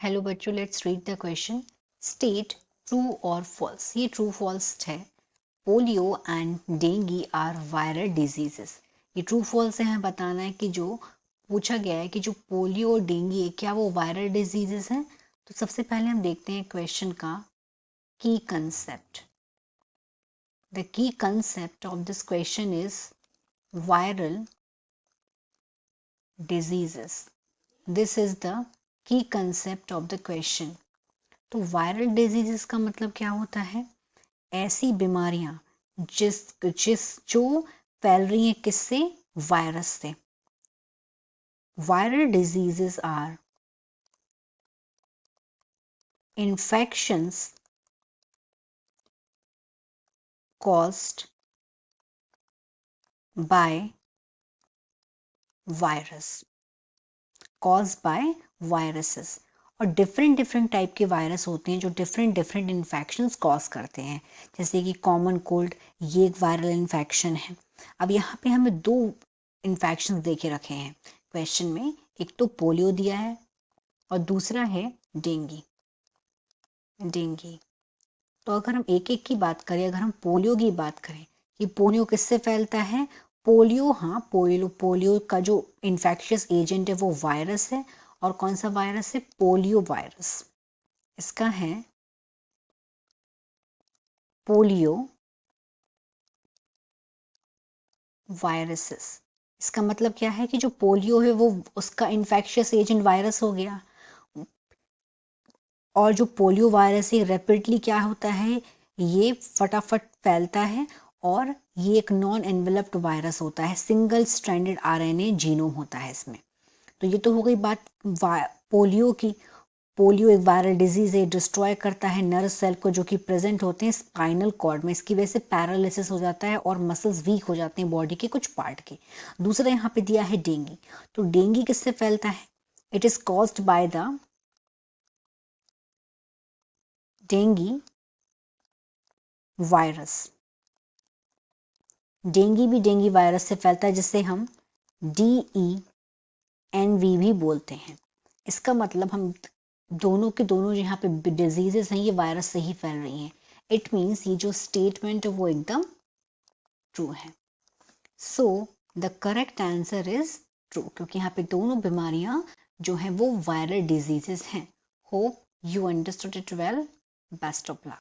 Hello बच्चों, let's read the question. State true और false. ये ट्रू फॉल्स है. Polio and dengue are viral diseases. ये true false है, हमें बताना है कि जो पूछा गया है कि जो पोलियो और डेंगी है क्या वो वायरल डिजीजेस हैं. तो सबसे पहले हम देखते हैं क्वेश्चन का की concept. The key concept of this question is viral diseases. This is the key concept of the question. तो वायरल डिजीजेस का मतलब क्या होता है? ऐसी बीमारियां जिस जिस जो फैल रही हैं किससे? वायरस से. Viral diseases are infections caused by virus. Caused by viruses. और डिफरेंट डिफरेंट टाइप के वायरस होते हैं जो डिफरेंट डिफरेंट इन्फेक्शंस कॉज करते हैं. जैसे कि कॉमन कोल्ड, ये एक वायरल इन्फेक्शन है. अब यहाँ पे हमें दो इन्फेक्शंस देके रखे हैं क्वेश्चन में. एक तो पोलियो दिया है और दूसरा है डेंगी. डेंगी. तो अगर हम एक एक की बात करें, अगर हम पोलियो की बात करें कि पोलियो किससे फैलता है? पोलियो, हाँ, पोलियो का जो इन्फेक्शियस एजेंट है वो वायरस है. और कौन सा वायरस है? Polio virus. इसका है पोलियो वायरसेस. इसका मतलब क्या है कि जो पोलियो है वो उसका इन्फेक्शियस एजेंट वायरस हो गया. और जो पोलियो वायरस है रैपिडली क्या होता है, ये फटाफट फैलता है. और ये एक नॉन एनवेलप्ड वायरस होता है. सिंगल स्ट्रैंडेड आरएनए जीनोम होता है इसमें. तो ये तो हो गई बात पोलियो की. पोलियो एक वायरल डिजीज है, डिस्ट्रॉय करता है नर्व सेल को जो कि प्रेजेंट होते हैं स्पाइनल कॉर्ड में. इसकी वजह से पैरालिसिस हो जाता है और मसल्स वीक हो जाते हैं बॉडी के कुछ पार्ट के. दूसरा यहाँ पे दिया है डेंगी. तो डेंगी किससे फैलता है? It is caused by the dinghy virus. Dinghy भी डेंगी वायरस से फैलता है जिससे हम DENV भी बोलते हैं. इसका मतलब हम दोनों के दोनों यहाँ पे डिजीजेस हैं ये वायरस से ही फैल रही हैं. इट मीन्स ये जो स्टेटमेंट है वो एकदम ट्रू है. So the correct answer is true, क्योंकि यहाँ पे दोनों बीमारियां जो हैं वो वायरल डिजीजेस हैं. Hope you understood it well. Best of luck.